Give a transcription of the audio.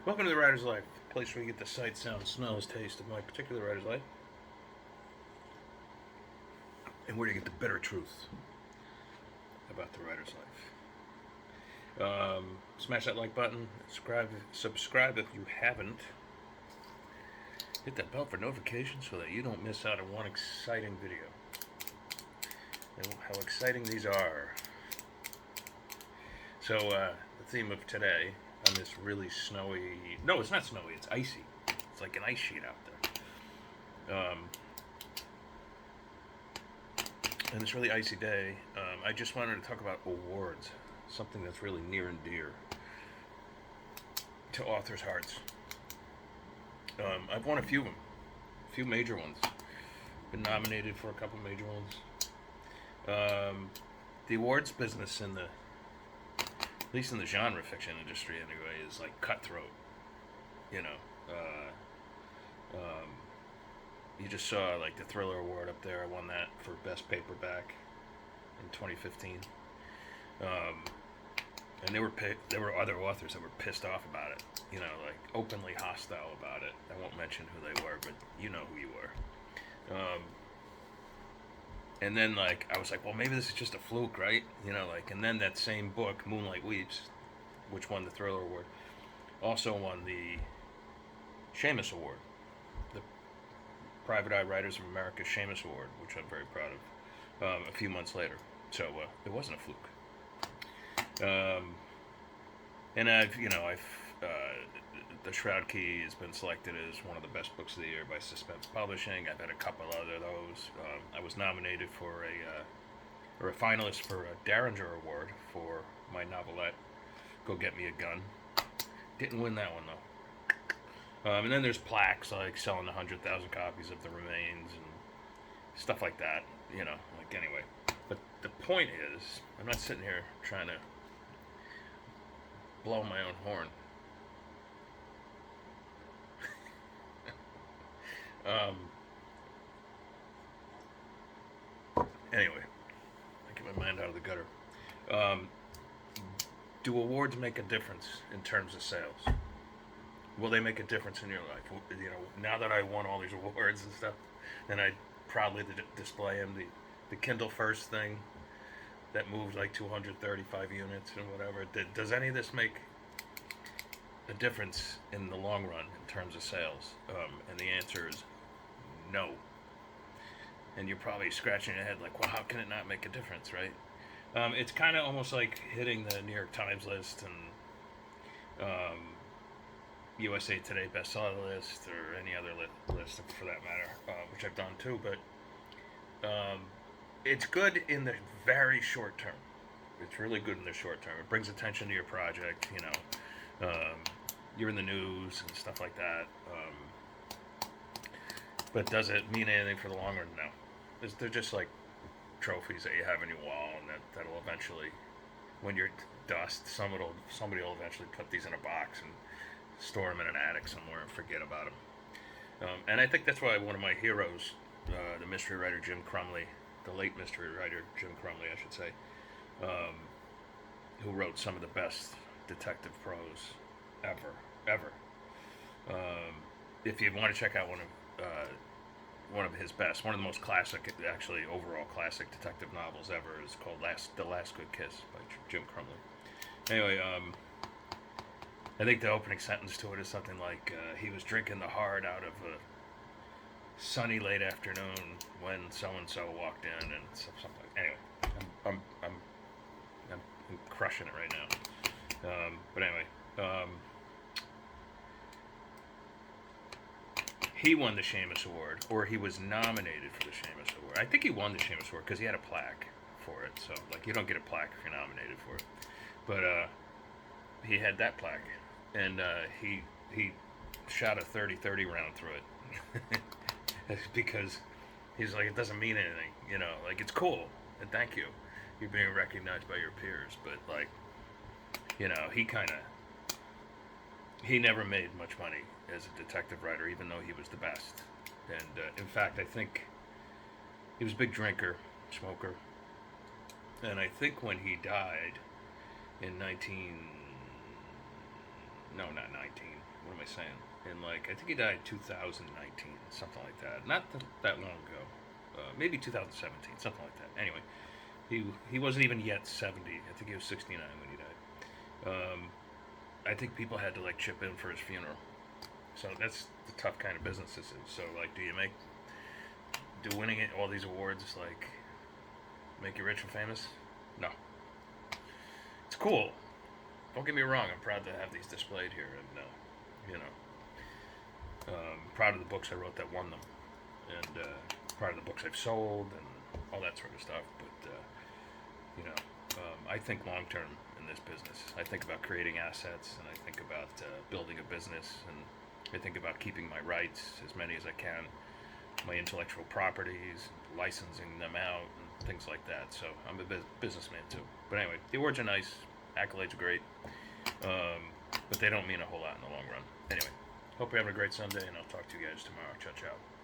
Welcome to the Writer's Life, a place where you get the sight, sound, smells, taste of my particular writer's life, and where you get the bitter truth about the writer's life. Smash that like button, subscribe if you haven't. Hit that bell for notifications so that you don't miss out on one exciting video. And how exciting these are. So, the theme of today, on this really snowy... No, it's not snowy, it's icy. It's like an ice sheet out there. On this really icy day, I just wanted to talk about awards. Something that's really near and dear to authors' hearts. I've won a few of them. A few major ones. Been nominated for a couple major ones. The awards business at least in the genre fiction industry anyway, is like cutthroat. You know, you just saw like the Thriller Award up there. I won that for best paperback in 2015. And there were other authors that were pissed off about it. You know, like openly hostile about it. I won't mention who they were, but you know who you were. And then, like, I was like, well, maybe this is just a fluke, right? You know, like, and then that same book, Moonlight Weeps, which won the Thriller Award, also won the Seamus Award, the Private Eye Writers of America Seamus Award, which I'm very proud of, a few months later. So, it wasn't a fluke. And the Shroud Key has been selected as one of the best books of the year by Suspense Publishing. I've had a couple other of those. I was nominated for a finalist for a Derringer Award for my novelette, Go Get Me a Gun. Didn't win that one though. And then there's plaques like selling 100,000 copies of The Remains and stuff like that. You know, like anyway. But the point is, I'm not sitting here trying to blow my own horn. Anyway, I get my mind out of the gutter. Do awards make a difference in terms of sales? Will they make a difference in your life? You know, now that I won all these awards and stuff, and I proudly display them, the Kindle First thing that moved like 235 units and whatever. Does any of this make a difference in the long run in terms of sales? And the answer is no. And you're probably scratching your head like, well, how can it not make a difference, right? It's kind of almost like hitting the New York Times list and USA Today bestseller list or any other list for that matter, which I've done too. But it's good in the very short term. It's really good in the short term. It brings attention to your project, you know. You're in the news and stuff like that. But does it mean anything for the long run? No. They're just like trophies that you have on your wall, and that'll eventually, when you're dust, somebody will eventually put these in a box and store them in an attic somewhere and forget about them. And I think that's why one of my heroes, the mystery writer Jim Crumley, the late mystery writer Jim Crumley, I should say, who wrote some of the best detective prose ever. If you want to check out one of his best, one of the most classic, actually overall classic detective novels ever, is called The Last Good Kiss by Jim Crumley. Anyway, I think the opening sentence to it is something like, he was drinking the heart out of a sunny late afternoon when so-and-so walked in, and something like that. Anyway, I'm crushing it right now. But anyway, he won the Seamus Award, or he was nominated for the Seamus Award. I think he won the Seamus Award because he had a plaque for it. So, like, you don't get a plaque if you're nominated for it. But he had that plaque, and he shot a 30-30 round through it because he's like, it doesn't mean anything, you know. Like, it's cool, and thank you. You're being recognized by your peers, but like, you know, he never made much money as a detective writer, even though he was the best. And in fact, I think he was a big drinker, smoker. And I think when he died in what am I saying? In like, I think he died 2019, something like that. Not that long ago. Maybe 2017, something like that. Anyway, he wasn't even yet 70. I think he was 69 when he died. I think people had to like chip in for his funeral. So that's the tough kind of business this is. So like, do winning it, all these awards like make you rich and famous? No. It's cool. Don't get me wrong. I'm proud to have these displayed here, and proud of the books I wrote that won them, and proud of the books I've sold, and all that sort of stuff. But I think long term in this business. I think about creating assets, and I think about building a business, and I think about keeping my rights, as many as I can, my intellectual properties, licensing them out, and things like that. So I'm a businessman too. But anyway, the awards are nice. Accolades are great. But they don't mean a whole lot in the long run. Anyway, hope you're having a great Sunday, and I'll talk to you guys tomorrow. Ciao, ciao.